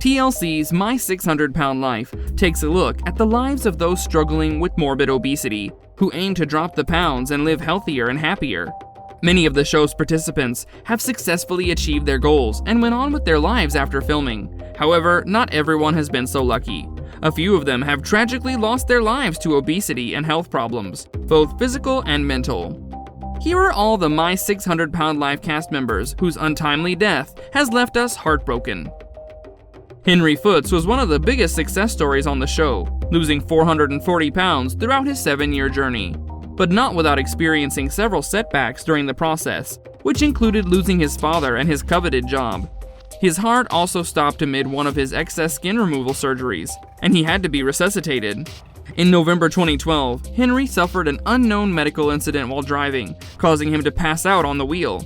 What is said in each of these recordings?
TLC's My 600-Pound Life takes a look at the lives of those struggling with morbid obesity, who aim to drop the pounds and live healthier and happier. Many of the show's participants have successfully achieved their goals and went on with their lives after filming. However, not everyone has been so lucky. A few of them have tragically lost their lives to obesity and health problems, both physical and mental. Here are all the My 600-Pound Life cast members whose untimely death has left us heartbroken. Henry Foots was one of the biggest success stories on the show, losing 440 pounds throughout his 7-year journey, but not without experiencing several setbacks during the process, which included losing his father and his coveted job. His heart also stopped amid one of his excess skin removal surgeries, and he had to be resuscitated. In November 2012, Henry suffered an unknown medical incident while driving, causing him to pass out on the wheel.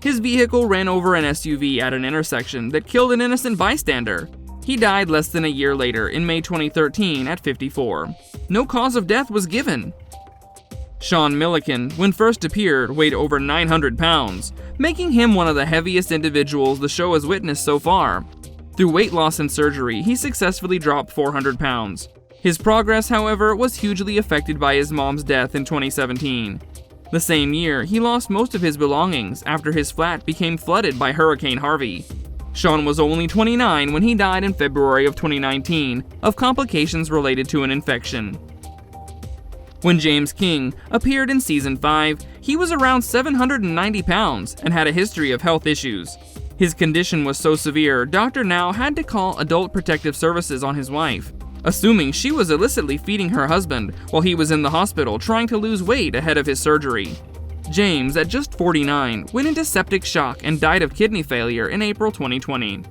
His vehicle ran over an SUV at an intersection that killed an innocent bystander. He died less than a year later in May 2013 at 54. No cause of death was given. Sean MILLIKEN, when first appeared, weighed over 900 pounds, making him one of the heaviest individuals the show has witnessed so far. Through weight loss and surgery, he successfully dropped 400 pounds. His progress, however, was hugely affected by his mom's death in 2017. The same year, he lost most of his belongings after his flat became flooded by Hurricane Harvey. Sean was only 29 when he died in February of 2019 of complications related to an infection. When James King appeared in Season 5, he was around 790 pounds and had a history of health issues. His condition was so severe, Dr. Now had to call Adult Protective Services on his wife, assuming she was illicitly feeding her husband while he was in the hospital trying to lose weight ahead of his surgery. James, at just 49, went into septic shock and died of kidney failure in April 2020.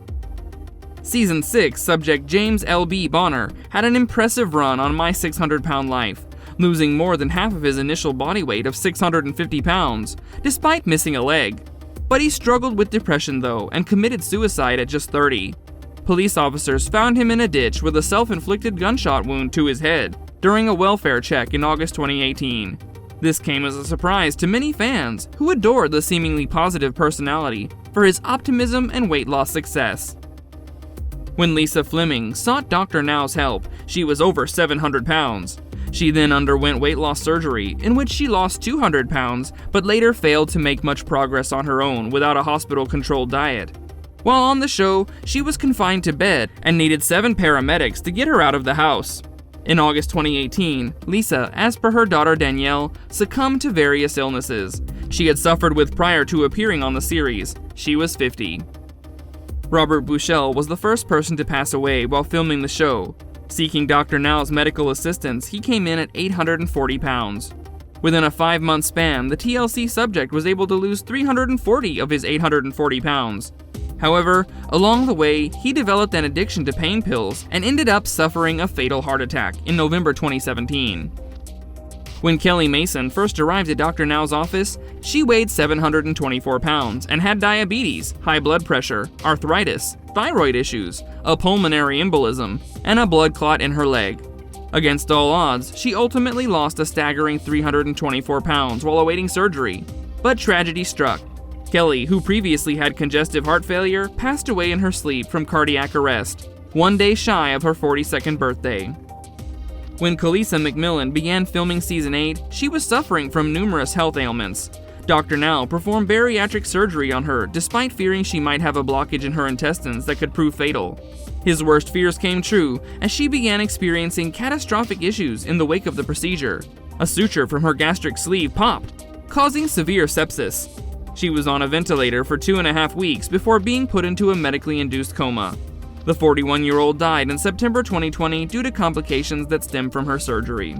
Season 6 subject James L.B. Bonner had an impressive run on My 600-Pound Life, losing more than half of his initial body weight of 650 pounds, despite missing a leg. But he struggled with depression though, and committed suicide at just 30. Police officers found him in a ditch with a self-inflicted gunshot wound to his head during a welfare check in August 2018. This came as a surprise to many fans who adored the seemingly positive personality for his optimism and weight loss success. When Lisa Fleming sought Dr. Now's help, she was over 700 pounds. She then underwent weight loss surgery, in which she lost 200 pounds, but later failed to make much progress on her own without a hospital-controlled diet. While on the show, she was confined to bed and needed 7 paramedics to get her out of the house. In August 2018, Lisa, as per her daughter Danielle, succumbed to various illnesses she had suffered with prior to appearing on the series. She was 50. Robert BUCHEL was the first person to pass away while filming the show. Seeking Dr. Now's medical assistance, he came in at 840 pounds. Within a 5-month span, the TLC subject was able to lose 340 of his 840 pounds. However, along the way, he developed an addiction to pain pills and ended up suffering a fatal heart attack in November 2017. When Kelly Mason first arrived at Dr. Now's office, she weighed 724 pounds and had diabetes, high blood pressure, arthritis, thyroid issues, a pulmonary embolism, and a blood clot in her leg. Against all odds, she ultimately lost a staggering 324 pounds while awaiting surgery. But tragedy struck. Kelly, who previously had congestive heart failure, passed away in her sleep from cardiac arrest, 1 day shy of her 42nd birthday. When Kalisa McMillan began filming Season 8, she was suffering from numerous health ailments. Dr. Now performed bariatric surgery on her despite fearing she might have a blockage in her intestines that could prove fatal. His worst fears came true as she began experiencing catastrophic issues in the wake of the procedure. A suture from her gastric sleeve popped, causing severe sepsis. She was on a ventilator for 2.5 weeks before being put into a medically induced coma. The 41-year-old died in September 2020 due to complications that stemmed from her surgery.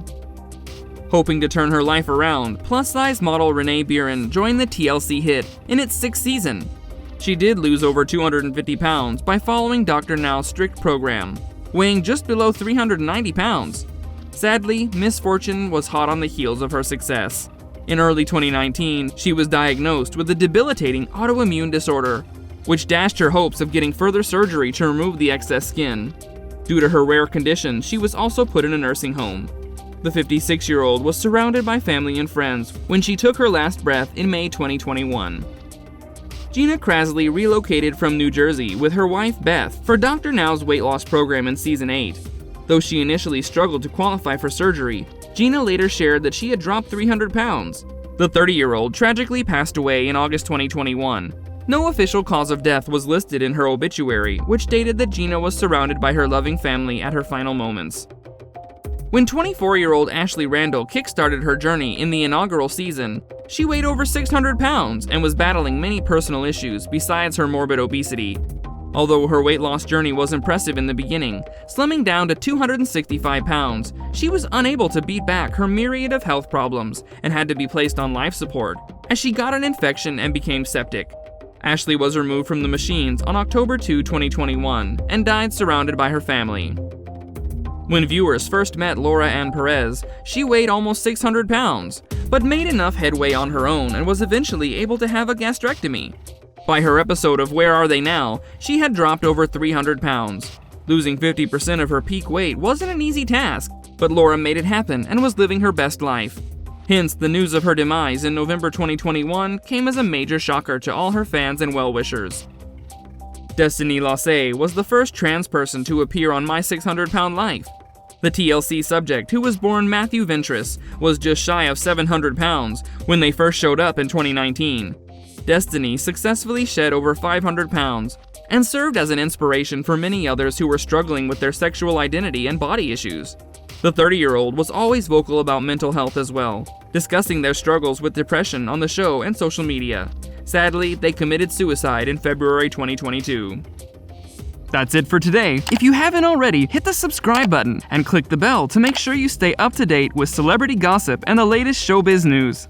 Hoping to turn her life around, plus-size model RENEE BIRAN joined the TLC hit in its 6th season. She did lose over 250 pounds by following Dr. Now's strict program, weighing just below 390 pounds. Sadly, misfortune was hot on the heels of her success. In early 2019, she was diagnosed with a debilitating autoimmune disorder, which dashed her hopes of getting further surgery to remove the excess skin. Due to her rare condition, she was also put in a nursing home. The 56-year-old was surrounded by family and friends when she took her last breath in May 2021. GINA KRASLEY relocated from New Jersey with her wife Beth for Dr. Now's weight loss program in Season 8. Though she initially struggled to qualify for surgery, GINA later shared that she had dropped 300 pounds. The 30-year-old tragically passed away in August 2021. No official cause of death was listed in her obituary, which stated that GINA was surrounded by her loving family at her final moments. When 24-year-old Ashley Randall kickstarted her journey in the inaugural season, she weighed over 600 pounds and was battling many personal issues besides her morbid obesity. Although her weight loss journey was impressive in the beginning, slimming down to 265 pounds, she was unable to beat back her myriad of health problems and had to be placed on life support as she got an infection and became septic. Ashley was removed from the machines on October 2, 2021, and died surrounded by her family. When viewers first met Laura Ann Perez, she weighed almost 600 pounds, but made enough headway on her own and was eventually able to have a gastrectomy. By her episode of Where Are They Now, she had dropped over 300 pounds. Losing 50% of her peak weight wasn't an easy task, but Laura made it happen and was living her best life. Hence, the news of her demise in November 2021 came as a major shocker to all her fans and well-wishers. Destiny Lassay was the first trans person to appear on My 600 Pound Life. The TLC subject, who was born Matthew Ventress, was just shy of 700 pounds when they first showed up in 2019. Destiny successfully shed over 500 pounds and served as an inspiration for many others who were struggling with their sexual identity and body issues. The 30-year-old was always vocal about mental health as well, discussing their struggles with depression on the show and social media. Sadly, they committed suicide in February 2022. That's it for today. If you haven't already, hit the subscribe button and click the bell to make sure you stay up to date with celebrity gossip and the latest showbiz news.